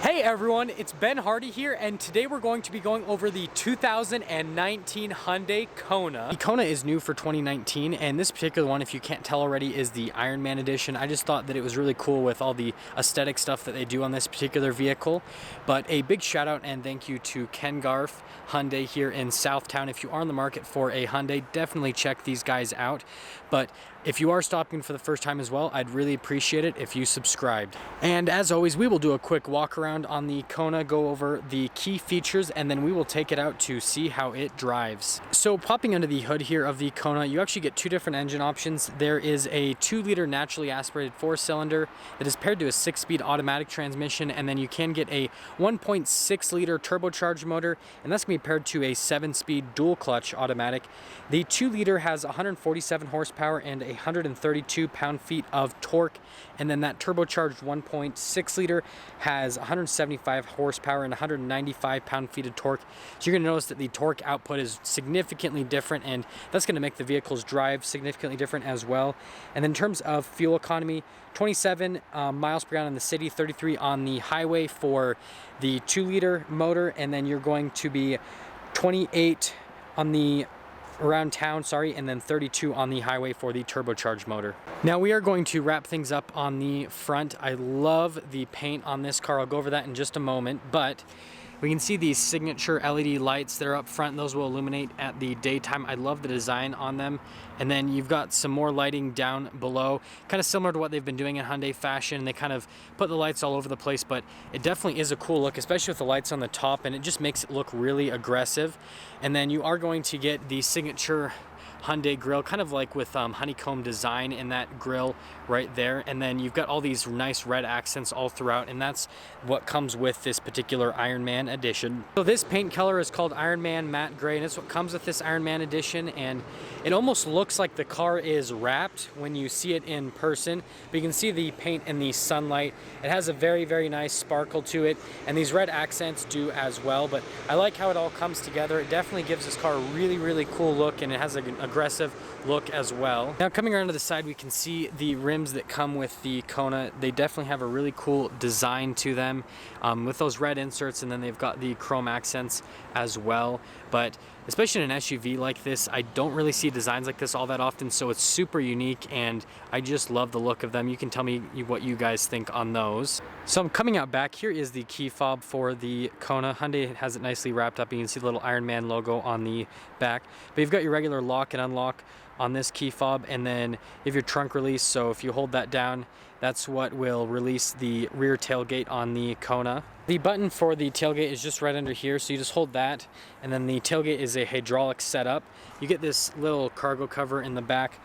Hey everyone, it's Ben Hardy here, and today we're going to be going over the 2019 Hyundai Kona. The Kona is new for 2019, and this particular one, if you can't tell already, is the Ironman Edition. I just thought that it was really cool with all the aesthetic stuff that they do on this particular vehicle. But a big shout out and thank you to Ken Garf Hyundai here in Southtown. If you are on the market for a Hyundai, definitely check these guys out. But if you are stopping for the first time as well, I'd really appreciate it if you subscribed. And as always, we will do a quick walk around on the Kona, go over the key features, and then we will take it out to see how it drives. So popping under the hood here of the Kona, you actually get two different engine options. There is a 2-liter naturally aspirated 4-cylinder that is paired to a 6-speed automatic transmission, and then you can get a 1.6-liter turbocharged motor, and that's going to be paired to a 7-speed dual clutch automatic. The 2-liter has 147 horsepower and 132 pound-feet of torque, and then that turbocharged 1.6-liter has 175 horsepower and 195 pound-feet of torque. So you're going to notice that the torque output is significantly different, and that's going to make the vehicle's drive significantly different as well. And then in terms of fuel economy, 27 miles per gallon in the city, 33 on the highway for the 2-liter motor, and then you're going to be 28 on the around town, and then 32 on the highway for the turbocharged motor. Now we are going to wrap things up on the front. I love the paint on this car. I'll go over that in just a moment, but we can see these signature LED lights that are up front. Those will illuminate at the daytime. I love the design on them. And then you've got some more lighting down below, kind of similar to what they've been doing in Hyundai fashion. They kind of put the lights all over the place, but it definitely is a cool look, especially with the lights on the top, and it just makes it look really aggressive. And then you are going to get the signature Hyundai grille, kind of like with honeycomb design in that grille right there. And then you've got all these nice red accents all throughout, and that's what comes with this particular Ironman Edition. So this paint color is called Ironman Matte Gray, and it's what comes with this Ironman Edition, and it almost looks like the car is wrapped when you see it in person, but you can see the paint in the sunlight. It has a very, very nice sparkle to it, and these red accents do as well, but I like how it all comes together. It definitely gives this car a really, really cool look, and it has an aggressive look as well. Now coming around to the side, we can see the rims that come with the Kona. They definitely have a really cool design to them with those red inserts, and then they've got the chrome accents as well. But especially in an SUV like this, I don't really see designs like this all that often, so it's super unique, and I just love the look of them. You can tell me what you guys think on those. So I'm coming out back. Here is the key fob for the Kona. Hyundai has it nicely wrapped up. You can see the little Ironman logo on the back, but you've got your regular lock and unlock on this key fob, and then you have your trunk release. So if you hold that down, that's what will release the rear tailgate on the Kona. The button for the tailgate is just right under here, so you just hold that, and then the tailgate is a hydraulic setup. You get this little cargo cover in the back,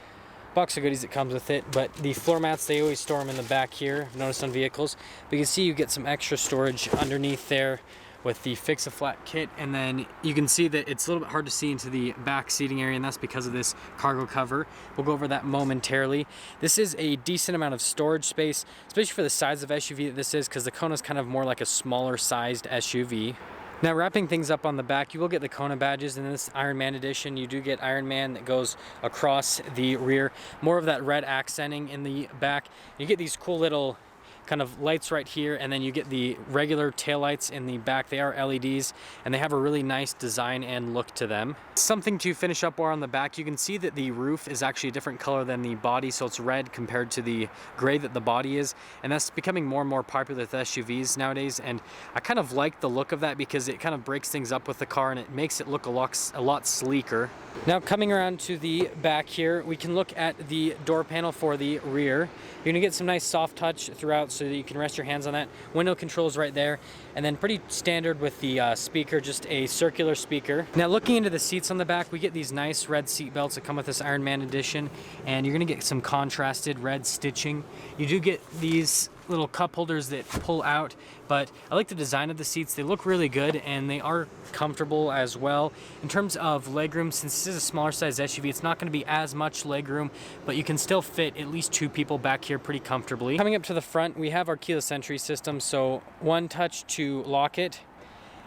box of goodies that comes with it, but the floor mats, they always store them in the back here. I've noticed on vehicles, but you can see you get some extra storage underneath there with the fix-a-flat kit, and then you can see that it's a little bit hard to see into the back seating area, and that's because of this cargo cover. We'll go over that momentarily. This is a decent amount of storage space, especially for the size of SUV that this is, because the Kona is kind of more like a smaller sized SUV. Now wrapping things up on the back, you will get the Kona badges in this Ironman Edition. You do get Ironman that goes across the rear, more of that red accenting in the back. You get these cool little kind of lights right here, and then you get the regular taillights in the back. They are LEDs, and they have a really nice design and look to them. Something to finish up more on the back, you can see that the roof is actually a different color than the body, so it's red compared to the gray that the body is, and that's becoming more and more popular with SUVs nowadays, and I kind of like the look of that because it kind of breaks things up with the car, and it makes it look a lot sleeker. Now coming around to the back here, we can look at the door panel for the rear. You're gonna get some nice soft touch throughout so that you can rest your hands on that. Window controls right there, and then pretty standard with the speaker, just a circular speaker. Now looking into the seats on the back, we get these nice red seat belts that come with this Ironman Edition, and you're gonna get some contrasted red stitching. You do get these little cup holders that pull out, but I like the design of the seats. They look really good, and they are comfortable as well. In terms of legroom, since this is a smaller size SUV, it's not going to be as much legroom, but you can still fit at least 2 people back here pretty comfortably. Coming up to the front, we have our keyless entry system, so one touch to lock it,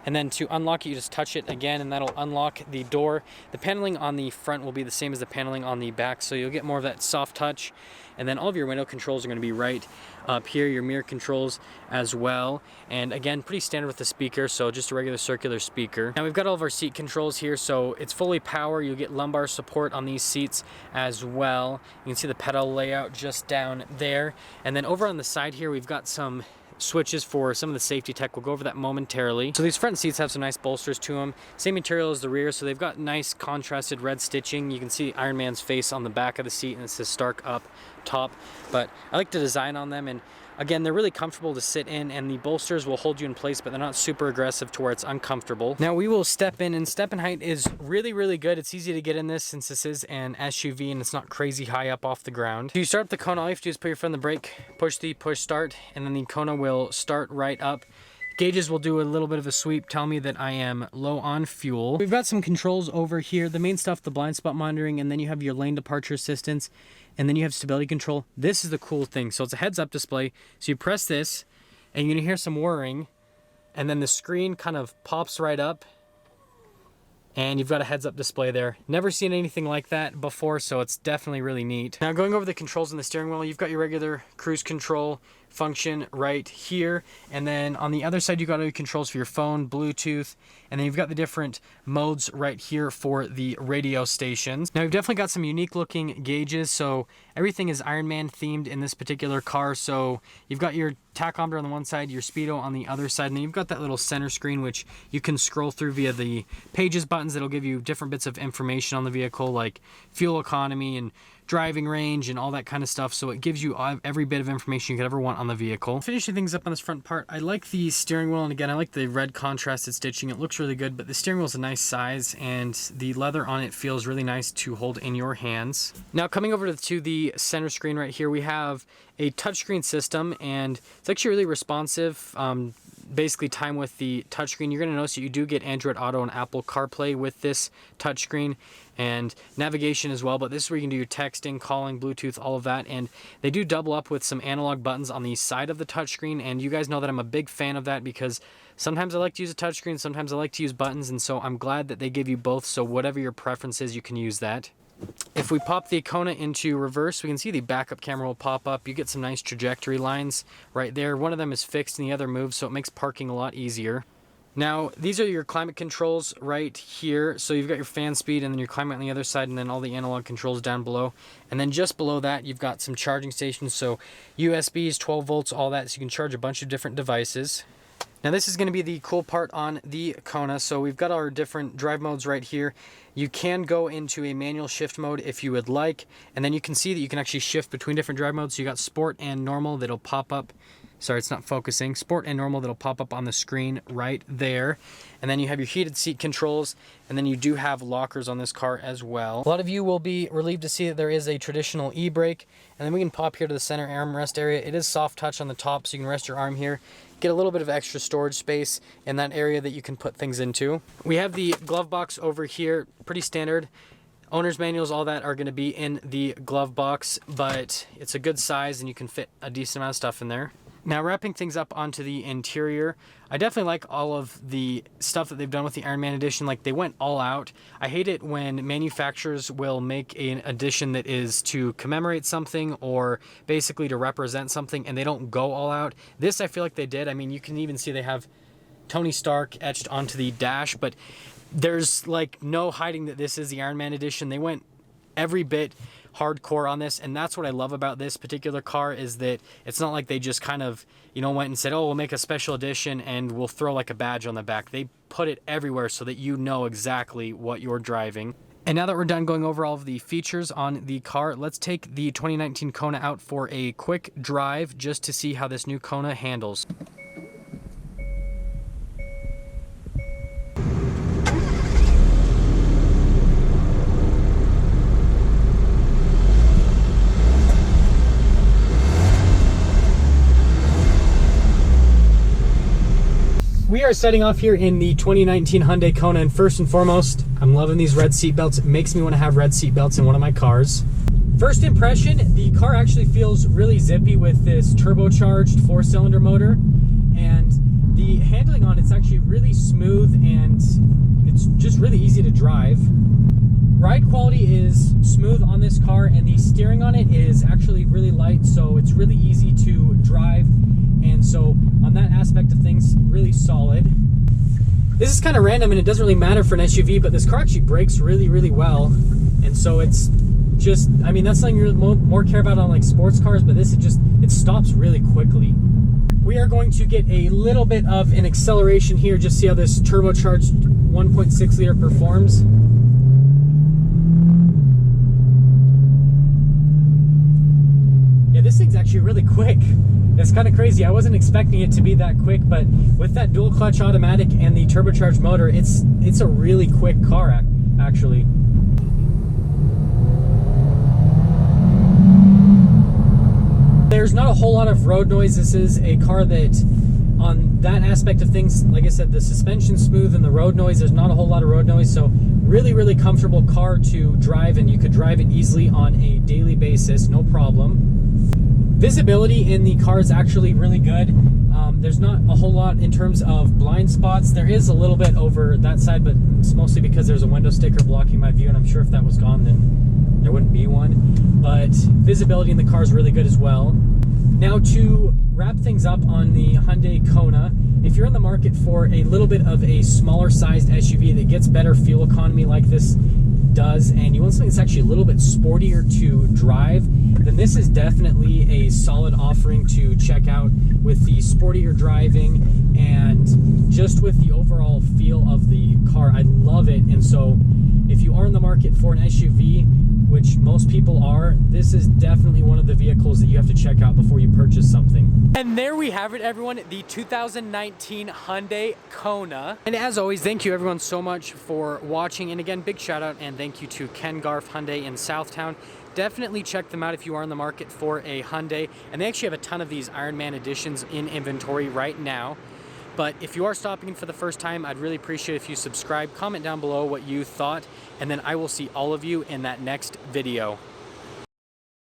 And then to unlock it, you just touch it again and that'll unlock the door. The paneling on the front will be the same as the paneling on the back, so you'll get more of that soft touch. And then all of your window controls are going to be right up here, your mirror controls as well. And again, pretty standard with the speaker, so just a regular circular speaker. Now we've got all of our seat controls here, so it's fully power. You'll get lumbar support on these seats as well. You can see the pedal layout just down there. And then over on the side here, we've got some switches for some of the safety tech. We'll go over that momentarily. So these front seats have some nice bolsters to them. Same material as the rear, so they've got nice contrasted red stitching. You can see Iron Man's face on the back of the seat, and it says Stark up top. But I like the design on them, and again, they're really comfortable to sit in, and the bolsters will hold you in place, but they're not super aggressive to where it's uncomfortable. Now we will step in, and step in height is really, really good. It's easy to get in this since this is an SUV and it's not crazy high up off the ground. So you start up the Kona, all you have to do is put your foot on the brake, push start, and then the Kona will start right up. Gauges will do a little bit of a sweep, tell me that I am low on fuel. We've got some controls over here. The main stuff, the blind spot monitoring, and then you have your lane departure assistance, and then you have stability control. This is the cool thing. So it's a heads-up display. So you press this, and you're gonna hear some whirring, and then the screen kind of pops right up, and you've got a heads-up display there. Never seen anything like that before, so it's definitely really neat. Now going over the controls on the steering wheel, you've got your regular cruise control function right here, and then on the other side you've got all your controls for your phone, Bluetooth, and then you've got the different modes right here for the radio stations. Now you've definitely got some unique looking gauges, so everything is Iron Man themed in this particular car. So you've got your tachometer on the one side, your speedo on the other side, and then you've got that little center screen which you can scroll through via the pages buttons that'll give you different bits of information on the vehicle, like fuel economy and driving range and all that kind of stuff. So it gives you every bit of information you could ever want on the vehicle. Finishing things up on this front part, I like the steering wheel, and again, I like the red contrasted stitching. It looks really good, but the steering wheel is a nice size, and the leather on it feels really nice to hold in your hands. Now coming over to the center screen right here, we have a touchscreen system, and it's actually really responsive. Basically time with the touchscreen. You're going to notice that you do get Android Auto and Apple CarPlay with this touchscreen, and navigation as well, but this is where you can do your texting, calling, Bluetooth, all of that. And they do double up with some analog buttons on the side of the touchscreen, and you guys know that I'm a big fan of that because sometimes I like to use a touchscreen, sometimes I like to use buttons, and so I'm glad that they give you both, so whatever your preference is, you can use that. If we pop the Kona into reverse, we can see the backup camera will pop up. You get some nice trajectory lines right there. One of them is fixed and the other moves, so it makes parking a lot easier. Now, these are your climate controls right here. So you've got your fan speed and then your climate on the other side, and then all the analog controls down below. And then just below that, you've got some charging stations. So USBs, 12 volts, all that. So you can charge a bunch of different devices. Now this is going to be the cool part on the Kona. So we've got our different drive modes right here. You can go into a manual shift mode if you would like, and then you can see that you can actually shift between different drive modes. So you got sport and normal that'll pop up. Sorry, it's not focusing. Sport and normal that'll pop up on the screen right there. And then you have your heated seat controls, and then you do have lockers on this car as well. A lot of you will be relieved to see that there is a traditional e-brake, and then we can pop here to the center armrest area. It is soft touch on the top, so you can rest your arm here. Get a little bit of extra storage space in that area that you can put things into. We have the glove box over here, pretty standard. Owner's manuals, all that are going to be in the glove box, but it's a good size and you can fit a decent amount of stuff in there. Now, wrapping things up onto the interior, I definitely like all of the stuff that they've done with the Ironman Edition. Like, they went all out. I hate it when manufacturers will make an edition that is to commemorate something or basically to represent something, and they don't go all out. This, I feel like they did. I mean, you can even see they have Tony Stark etched onto the dash, but there's like no hiding that this is the Ironman Edition. They went every bit hardcore on this, and that's what I love about this particular car, is that it's not like they just kind of, you know, went and said, oh, we'll make a special edition and we'll throw like a badge on the back. They put it everywhere so that you know exactly what you're driving. And now that we're done going over all of the features on the car, let's take the 2019 Kona out for a quick drive just to see how this new Kona handles. We are setting off here in the 2019 Hyundai Kona, and first and foremost, I'm loving these red seat belts. It makes me want to have red seat belts in one of my cars. First impression, the car actually feels really zippy with this turbocharged 4-cylinder motor, and the handling on it's actually really smooth and it's just really easy to drive. Ride quality is smooth on this car, and the steering on it is actually really light, so it's really easy to drive. And so on that aspect of things, really solid. This is kind of random and it doesn't really matter for an SUV, but this car actually brakes really, really well. And so it's just, I mean, that's something you more care about on like sports cars, but this, it stops really quickly. We are going to get a little bit of an acceleration here, just see how this turbocharged 1.6 liter performs. Yeah, this thing's actually really quick. It's kind of crazy. I wasn't expecting it to be that quick, but with that dual clutch automatic and the turbocharged motor, it's a really quick car actually. There's not a whole lot of road noise. This is a car that, on that aspect of things, like I said, the suspension's smooth and the road noise, there's not a whole lot of road noise, so really, really comfortable car to drive, and you could drive it easily on a daily basis, no problem. Visibility in the car is actually really good. There's not a whole lot in terms of blind spots. There is a little bit over that side, but it's mostly because there's a window sticker blocking my view, and I'm sure if that was gone, then there wouldn't be one. But visibility in the car is really good as well. Now, to wrap things up on the Hyundai Kona, if you're in the market for a little bit of a smaller sized SUV that gets better fuel economy like this does, and you want something that's actually a little bit sportier to drive, then this is definitely a solid offering to check out, with the sportier driving and just with the overall feel of the car. I love it. And so if you are in the market for an SUV, which most people are, this is definitely one of the vehicles that you have to check out before you purchase something. And there we have it, everyone, the 2019 Hyundai Kona. And as always, thank you everyone so much for watching. And again, big shout out and thank you to Ken Garf Hyundai in Southtown. Definitely check them out if you are in the market for a Hyundai. And they actually have a ton of these Ironman editions in inventory right now. But if you are stopping in for the first time, I'd really appreciate if you subscribe, comment down below what you thought, and then I will see all of you in that next video.